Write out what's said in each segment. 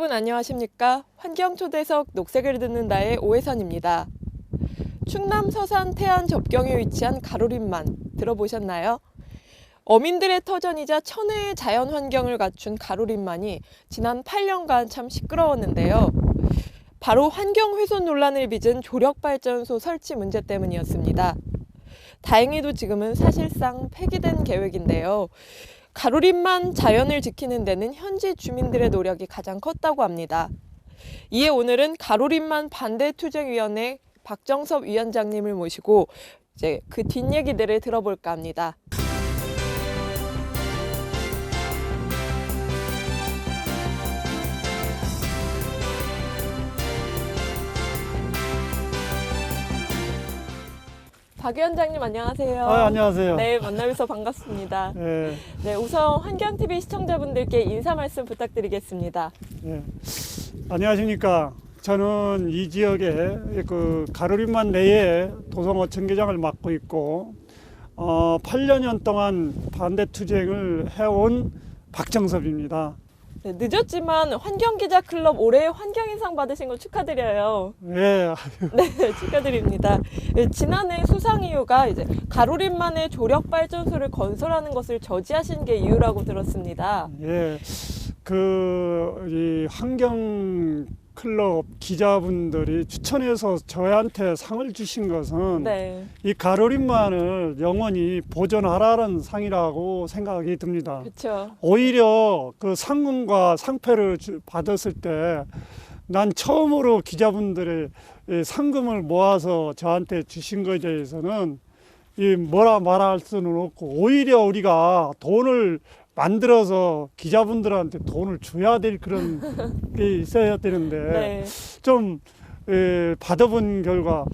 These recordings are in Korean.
여러분 안녕하십니까? 환경초대석 녹색을 듣는다의 오혜선입니다. 충남 서산 태안 접경에 위치한 가로림만 들어보셨나요? 어민들의 터전이자 천혜의 자연 환경을 갖춘 가로림만이 지난 8년간 참 시끄러웠는데요. 바로 환경 훼손 논란을 빚은 조력발전소 설치 문제 때문이었습니다. 다행히도 지금은 사실상 폐기된 계획인데요. 가로림만 자연을 지키는 데는 현지 주민들의 노력이 가장 컸다고 합니다. 이에 오늘은 가로림만 반대투쟁위원회 박정섭 위원장님을 모시고 이제 그 뒷얘기들을 들어볼까 합니다. 박 위원장님 안녕하세요. 안녕하세요. 네, 만나뵈서 반갑습니다. 네, 우선 환경TV 시청자분들께 인사 말씀 부탁드리겠습니다. 안녕하십니까. 저는 이 지역에 그 가로림만 내에 도성어촌계장을 맡고 있고 8년 동안 반대투쟁을 해온 박정섭입니다. 네, 늦었지만 환경기자클럽 올해의 환경인상 받으신 거 축하드려요. 네, 네, 축하드립니다. 네, 지난해 수상 이유가 이제 가로림만의 조력발전소를 건설하는 것을 저지하신 게 이유라고 들었습니다. 이 환경클럽 기자분들이 추천해서 저희한테 상을 주신 것은 이 가로림만을 영원히 보존하라는 상이라고 생각이 듭니다. 그렇죠. 오히려 그 상금과 상패를 받았을 때 난 처음으로 기자분들의 상금을 모아서 저한테 주신 것에 대해서는 뭐라 말할 수는 없고, 오히려 우리가 돈을 만들어서 기자분들한테 돈을 줘야 될 그런 게 있어야 되는데 좀 받아본 결과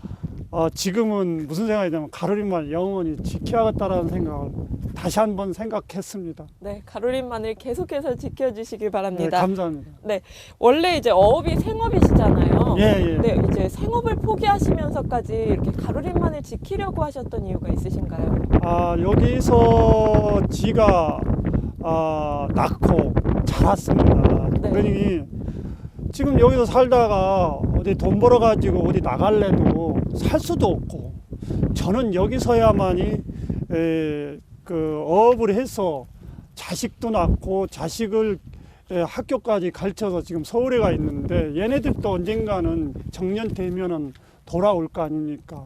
지금은 무슨 생각이냐면 가로림만 영원히 지켜야겠다라는 생각을 다시 한번 생각했습니다. 네, 가로림만을 계속해서 지켜주시길 바랍니다. 네, 감사합니다. 네, 원래 이제 어업이 생업이시잖아요. 예. 네, 이제 생업을 포기하시면서까지 이렇게 가로림만을 지키려고 하셨던 이유가 있으신가요? 여기서 지가 낳고 자랐습니다. 그러니 지금 여기서 살다가 어디 돈 벌어가지고 어디 나갈래도 살 수도 없고, 저는 여기서야만이 그 어업을 해서 자식도 낳고 자식을 학교까지 가르쳐서 지금 서울에 가 있는데, 얘네들도 언젠가는 정년 되면은 돌아올 거 아닙니까?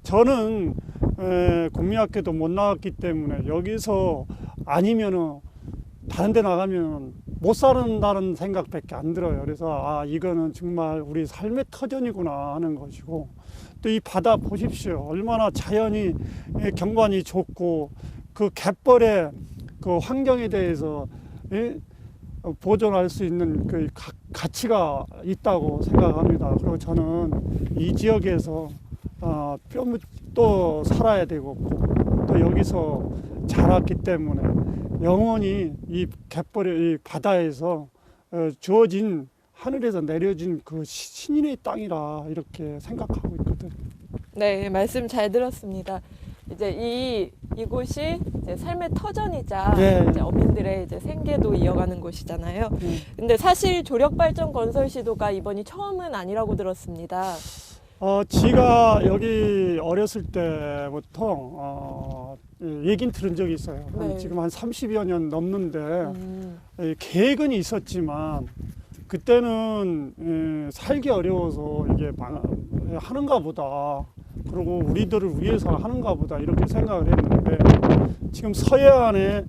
저는 국민학교도 못 나왔기 때문에 여기서 아니면은 다른 데 나가면 못 사는다는 생각밖에 안 들어요. 그래서 이거는 정말 우리 삶의 터전이구나 하는 것이고, 또 이 바다 보십시오. 얼마나 자연이 경관이 좋고, 그 갯벌의 그 환경에 대해서 보존할 수 있는 그 가치가 있다고 생각합니다. 그리고 저는 이 지역에서 또 살아야 되고, 또 여기서 자랐기 때문에 영원히 이 갯벌의 이 바다에서 주어진, 하늘에서 내려진 그 신인의 땅이라 이렇게 생각하고 있거든요. 네, 말씀 잘 들었습니다. 이제 이곳이 이제 삶의 터전이자 이제 어민들의 이제 생계도 이어가는 곳이잖아요. 근데 사실 조력발전 건설 시도가 이번이 처음은 아니라고 들었습니다. 지가 여기 어렸을 때부터 얘긴 들은 적이 있어요. 지금 한 30여 년 넘는데 계획은 있었지만 그때는 살기 어려워서 이게 하는가 보다, 그리고 우리들을 위해서 하는가 보다 이렇게 생각을 했는데, 지금 서해안에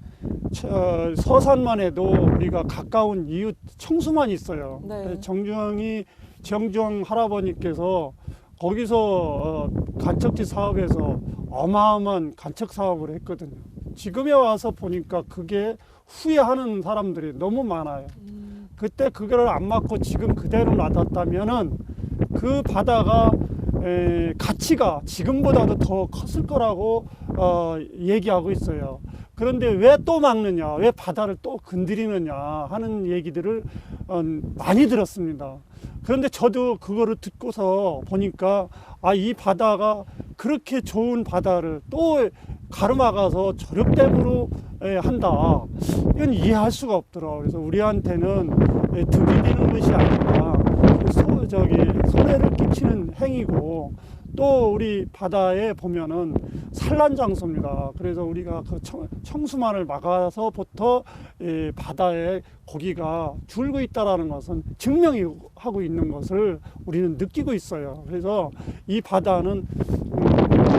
서산만 해도 우리가 가까운 이웃 청수만 있어요. 정주영 할아버님께서 거기서 간척지 사업에서 어마어마한 간척 사업을 했거든요. 지금에 와서 보니까 그게 후회하는 사람들이 너무 많아요. 그때 그거를 안 막고 지금 그대로 놔뒀다면은 그 바다가 가치가 지금보다도 더 컸을 거라고 얘기하고 있어요. 그런데 왜 또 막느냐, 왜 바다를 또 건드리느냐 하는 얘기들을 많이 들었습니다. 그런데 저도 그거를 듣고서 보니까 이 바다가 그렇게 좋은 바다를 또 가로막아서 조력댐으로 한다. 이건 이해할 수가 없더라고요. 그래서 우리한테는 득이 되는 것이 아니라 손해를 끼치는 행위고, 또 우리 바다에 보면은 산란 장소입니다. 그래서 우리가 그 청수만을 막아서부터 바다에 고기가 줄고 있다라는 것은 증명이 하고 있는 것을 우리는 느끼고 있어요. 그래서 이 바다는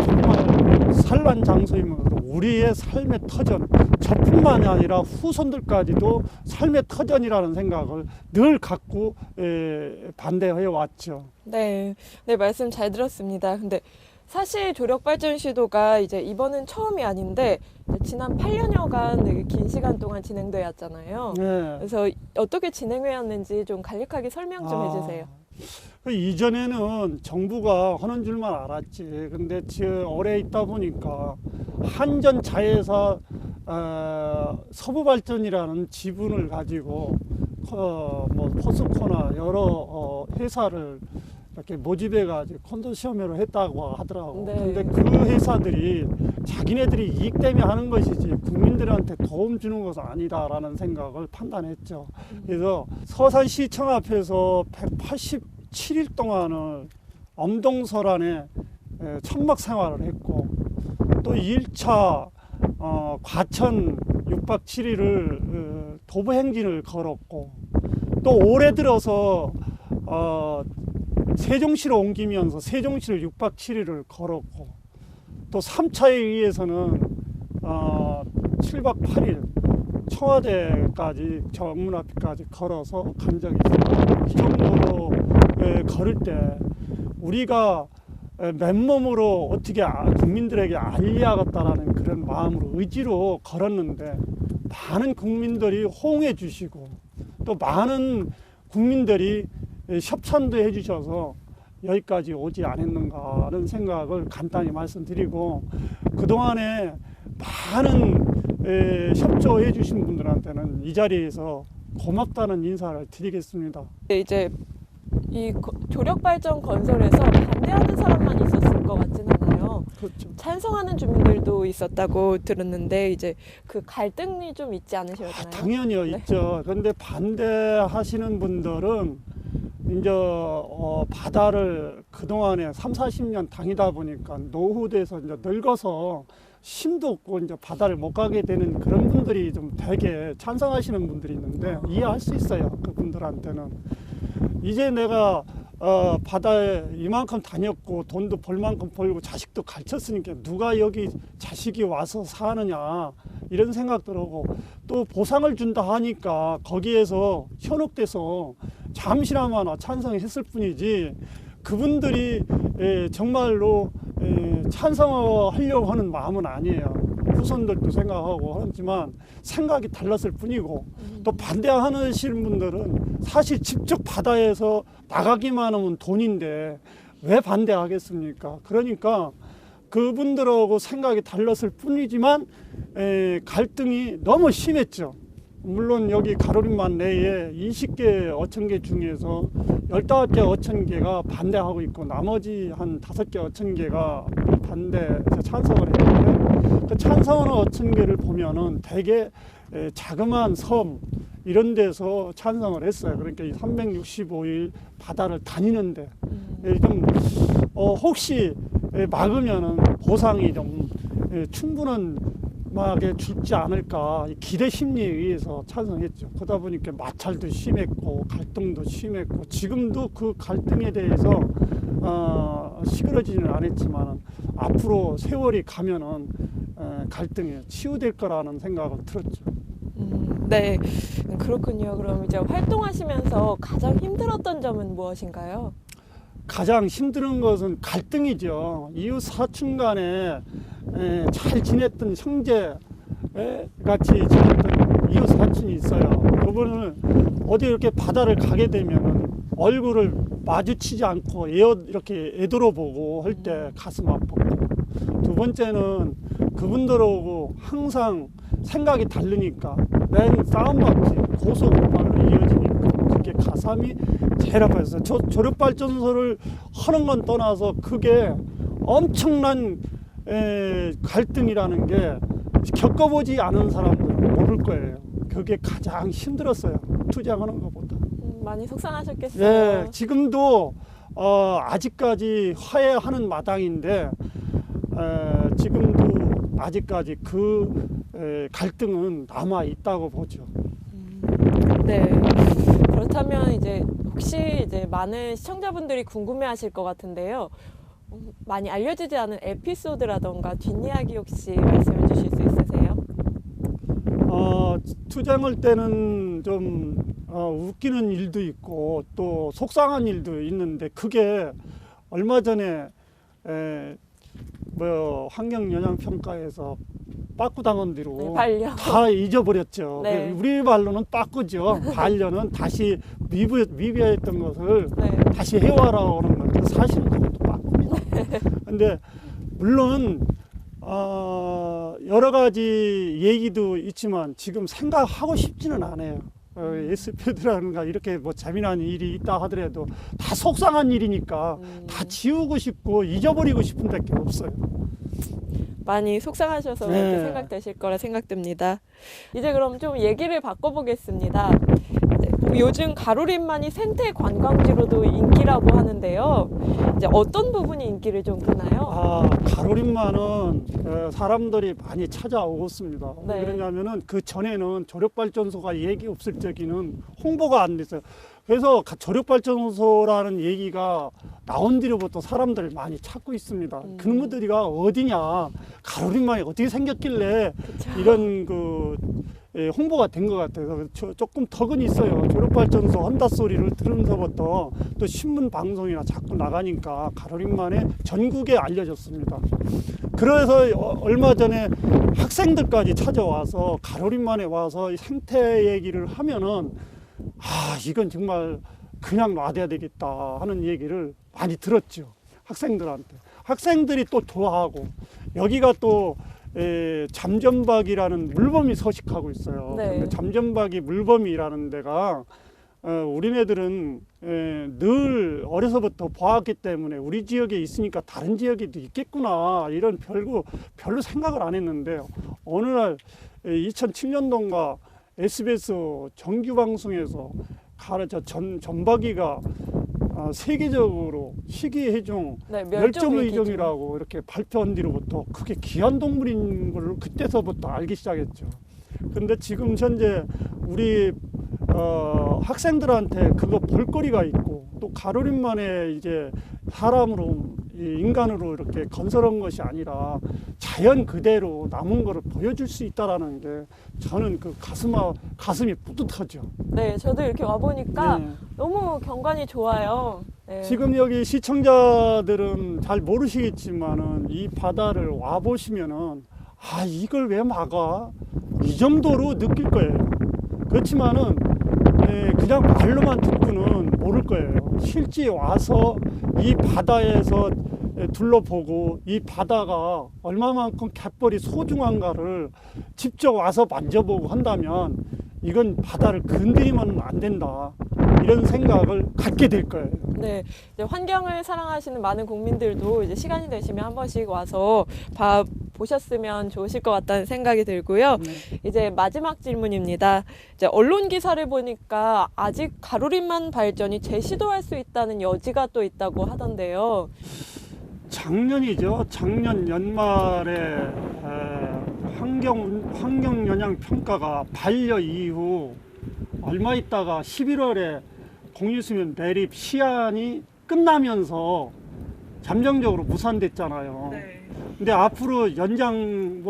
정말 산란 장소이므로 우리의 삶의 터전, 저뿐만이 아니라 후손들까지도 삶의 터전이라는 생각을 늘 갖고 반대해 왔죠. 네, 네, 말씀 잘 들었습니다. 근데 사실 조력발전시도가 이제 이번은 처음이 아닌데 이제 지난 8년여간 되게 긴 시간 동안 진행돼 왔잖아요. 네. 그래서 어떻게 진행해 왔는지 좀 간략하게 설명 좀 해주세요. 그 이전에는 정부가 하는 줄만 알았지. 근데 오래 있다 보니까 한전자회사 서부발전이라는 지분을 가지고 뭐 포스코나 여러 회사를 이렇게 모집해가지고 컨소시엄으로 했다고 하더라고. 네. 근데 그 회사들이 자기네들이 이익 때문에 하는 것이지 국민들한테 도움 주는 것은 아니다라는 생각을 판단했죠. 그래서 서산시청 앞에서 187일 동안을 엄동설안에 천막 생활을 했고, 또 1차 과천 6박 7일을 도보 행진을 걸었고, 또 올해 들어서 세종시로 옮기면서 세종시를 6박 7일을 걸었고, 또 3차에 의해서는 7박 8일 청와대까지 정문 앞까지 걸어서 간 적이 있어요. 이 정도로 걸을 때 우리가 맨몸으로 어떻게 국민들에게 알려야겠다라는 그런 마음으로, 의지로 걸었는데 많은 국민들이 호응해 주시고, 또 많은 국민들이 협찬도 해 주셔서 여기까지 오지 않았는가 하는 생각을 간단히 말씀드리고, 그동안에 많은 협조해 주신 분들한테는 이 자리에서 고맙다는 인사를 드리겠습니다. 네, 이제 이 조력발전 건설에서 반대하는 사람만 있었을 것 같진 않아요. 그렇죠. 찬성하는 주민들도 있었다고 들었는데 이제 그 갈등이 좀 있지 않으셨나요? 당연히요, 네. 있죠. 그런데 반대하시는 분들은 이제 바다를 그동안에 30-40년 다니다 보니까 노후돼서 이제 늙어서 힘도 없고 이제 바다를 못 가게 되는 그런 분들이 좀 되게 찬성하시는 분들이 있는데 이해할 수 있어요. 그분들한테는 이제 내가 바다에 이만큼 다녔고 돈도 벌 만큼 벌고 자식도 가르쳤으니까 누가 여기 자식이 와서 사느냐 이런 생각들 하고, 또 보상을 준다 하니까 거기에서 현혹돼서 잠시나마 찬성했을 뿐이지, 그분들이 정말로 찬성하려고 하는 마음은 아니에요. 후손들도 생각하고 하지만 생각이 달랐을 뿐이고, 또 반대하시는 분들은 사실 직접 바다에서 나가기만 하면 돈인데 왜 반대하겠습니까? 그러니까 그분들하고 생각이 달랐을 뿐이지만 갈등이 너무 심했죠. 물론 여기 가로림만 내에 20개 어촌계 중에서 15개 어촌계가 반대하고 있고, 나머지 한 5개 어촌계가 반대해서 찬성을 했는데, 그 찬성하는 어촌계를 보면은 되게 자그마한 섬 이런 데서 찬성을 했어요. 그러니까 이 365일 바다를 다니는데 좀 혹시 막으면은 보상이 좀 충분한 마게 줄지 않을까 기대 심리에 의해서 찬성했죠. 그러다 보니까 마찰도 심했고 갈등도 심했고, 지금도 그 갈등에 대해서 시그러지는 않았지만 앞으로 세월이 가면은 갈등이 치유될 거라는 생각을 들었죠. 네, 그렇군요. 그럼 이제 활동하시면서 가장 힘들었던 점은 무엇인가요? 가장 힘든 것은 갈등이죠. 이웃 사촌 간에 잘 지냈던 형제 같이 지냈던 이웃 사촌이 있어요. 그분을 어디 이렇게 바다를 가게 되면 얼굴을 마주치지 않고 이렇게 애들어보고 할 때 가슴 아팠고, 두 번째는 그분들하고 항상 생각이 다르니까 맨 싸움받지, 고소고발로 이어지니까 그게 가슴이 제일 아팠어요. 조력발전소를 하는 건 떠나서 그게 엄청난 갈등이라는 게 겪어보지 않은 사람들은 모를 거예요. 그게 가장 힘들었어요. 투쟁하는 것보다. 많이 속상하셨겠어요. 예, 지금도 아직까지 화해하는 마당인데 지금도 아직까지 그 갈등은 남아 있다고 보죠. 네. 그렇다면 이제 혹시 이제 많은 시청자분들이 궁금해하실 것 같은데요. 많이 알려지지 않은 에피소드라던가 뒷이야기 혹시 말씀해 주실 수 있으세요? 투쟁할 때는 좀 웃기는 일도 있고 또 속상한 일도 있는데 그게 얼마 전에 환경영향평가에서 빠꾸 당한 뒤로 네, 반려. 다 잊어버렸죠. 네. 우리 말로는 빠꾸죠. 반려는 다시 미비했던 것을 네. 다시 해와라오는 거죠. 사실은 그것도 빠꾸입니다. 근데 물론 여러 가지 얘기도 있지만 지금 생각하고 싶지는 않아요. SP라든가 이렇게 뭐 재미난 일이 있다 하더라도 다 속상한 일이니까 다 지우고 싶고 잊어버리고 싶은 데밖에 없어요. 많이 속상하셔서 네. 이렇게 생각되실 거라 생각됩니다. 이제 그럼 좀 얘기를 바꿔보겠습니다. 요즘 가로림만이 생태 관광지로도 인기라고 하는데요. 이제 어떤 부분이 인기를 좀 끄나요? 가로림만은 사람들이 많이 찾아오고 있습니다. 네. 왜 그러냐면은 그 전에는 조력발전소가 얘기 없을 적에는 홍보가 안 됐어요. 그래서 조력발전소라는 얘기가 나온 뒤로부터 사람들을 많이 찾고 있습니다. 그놈들이가 어디냐, 가로림만이 어떻게 생겼길래 그쵸. 이런 홍보가 된 것 같아서 조금 덕은 있어요. 조력발전소 한다 소리를 들으면서부터 또 신문 방송이나 자꾸 나가니까 가로림만에 전국에 알려졌습니다. 그래서 얼마 전에 학생들까지 찾아와서 가로림만에 와서 생태 얘기를 하면은 이건 정말 그냥 놔둬야 되겠다 하는 얘기를 많이 들었죠. 학생들한테. 학생들이 또 좋아하고 여기가 또 잠전박이라는 물범이 서식하고 있어요. 네. 근데 잠전박이 물범이라는 데가 우리네들은 늘 어려서부터 봐왔기 때문에 우리 지역에 있으니까 다른 지역에도 있겠구나 이런 별로 생각을 안 했는데 어느 날 2007년도인가 SBS 정규 방송에서 전박이가 세계적으로 희귀해종 네, 멸종위기종이라고 이렇게 발표한 뒤로부터 그게 귀한 동물인 걸 그때서부터 알기 시작했죠. 근데 지금 현재 우리 학생들한테 그거 볼거리가 있고 또 가로림만에 이제 사람으로 인간으로 이렇게 건설한 것이 아니라 자연 그대로 남은 거를 보여줄 수 있다라는 게 저는 그 가슴이 뿌듯하죠. 네, 저도 이렇게 와보니까 네. 너무 경관이 좋아요. 네. 지금 여기 시청자들은 잘 모르시겠지만은 이 바다를 와 보시면은 이걸 왜 막아? 이 정도로 느낄 거예요. 그렇지만은 그냥 말로만 듣고는 모를 거예요. 실제 와서 이 바다에서 둘러보고 이 바다가 얼마만큼 갯벌이 소중한가를 직접 와서 만져보고 한다면 이건 바다를 건드리면 안 된다. 이런 생각을 갖게 될 거예요. 네, 이제 환경을 사랑하시는 많은 국민들도 이제 시간이 되시면 한 번씩 와서 보셨으면 좋으실 것 같다는 생각이 들고요. 네. 이제 마지막 질문입니다. 이제 언론 기사를 보니까 아직 가로림만 발전이 재시도할 수 있다는 여지가 또 있다고 하던데요. 작년이죠. 작년 연말에 환경영향평가가 반려 이후 얼마 있다가 11월에 공유수면 매립 시한이 끝나면서 잠정적으로 무산됐잖아요. 네. 근데 앞으로 연장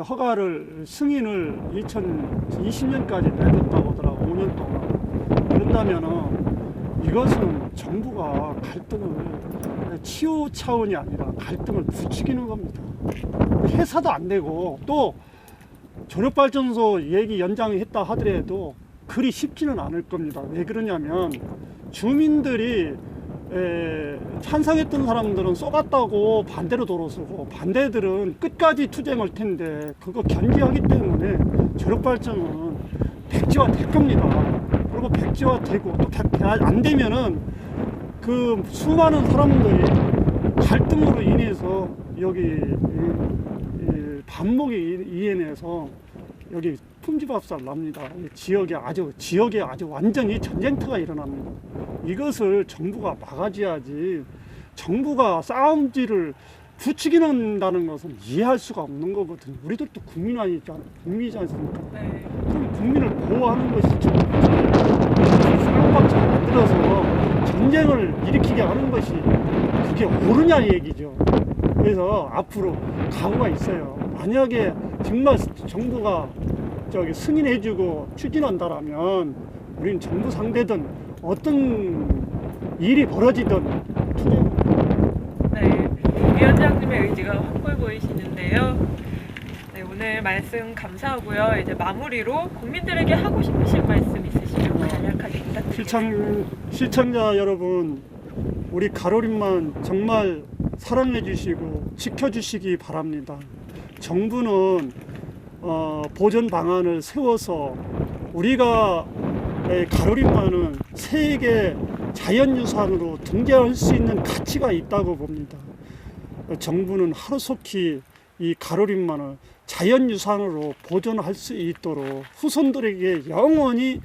허가를 승인을 2020년까지 내줬다고 하더라고. 5년 동안. 그렇다면은 이것은 정부가 갈등을 치유 차원이 아니라 갈등을 부추기는 겁니다. 해사도 안 되고 또 조력발전소 얘기 연장했다 하더라도 그리 쉽지는 않을 겁니다. 왜 그러냐면 주민들이 찬성했던 사람들은 쏘갔다고 반대로 돌아서고 반대들은 끝까지 투쟁할 텐데 그거 견제하기 때문에 조력발전은 백지화 될 겁니다. 그리고 백지화 되고 또 안 되면은 그 수많은 사람들이 갈등으로 인해서 여기 반목이 이엔에서 여기 품집합살 납니다. 이 지역에 아주 완전히 전쟁터가 일어납니다. 이것을 정부가 막아줘야지. 정부가 싸움질을 부추기는다는 것은 이해할 수가 없는 거거든요. 우리들도 국민이지 않습니까? 네. 그럼 국민을 보호하는 것이 정부지. 쌍방처럼 만들어서 전쟁을 일으키게 하는 것이 그게 옳으냐 얘기죠. 그래서 앞으로 각오가 있어요. 만약에 정말 정부가 승인해주고 추진한다라면 우리는 정부 상대든 어떤 일이 벌어지든 투쟁. 네, 위원장님의 의지가 확고해 보이시는데요. 네, 오늘 말씀 감사하고요. 이제 마무리로 국민들에게 하고 싶으신 말씀 있으시면 간략하게 부탁드립니다. 시청자 여러분, 우리 가로림만 정말 사랑해 주시고 지켜 주시기 바랍니다. 정부는 보존 방안을 세워서 우리가 가로림만은 세계 자연유산으로 등재할 수 있는 가치가 있다고 봅니다. 정부는 하루속히 이 가로림만을 자연유산으로 보존할 수 있도록 후손들에게 영원히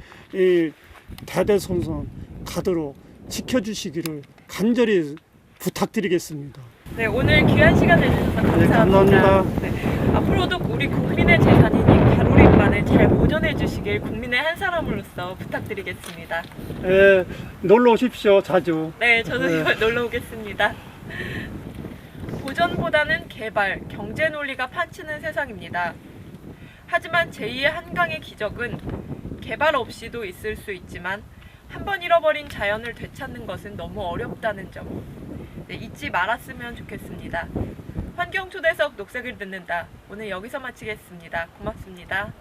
대대손손 가도록 지켜주시기를 간절히 부탁드리겠습니다. 네, 오늘 귀한 시간 내주셔서 감사합니다. 네, 감사합니다. 네, 앞으로도 우리 국민의 재산인 이 가로림만을 잘 보존해 주시길 국민의 한 사람으로서 부탁드리겠습니다. 놀러 오십시오, 자주. 네, 저도 네. 이번 놀러 오겠습니다. 보전보다는 개발, 경제 논리가 판치는 세상입니다. 하지만 제2의 한강의 기적은 개발 없이도 있을 수 있지만 한 번 잃어버린 자연을 되찾는 것은 너무 어렵다는 점, 네, 잊지 말았으면 좋겠습니다. 환경초대석 녹색을 듣는다. 오늘 여기서 마치겠습니다. 고맙습니다.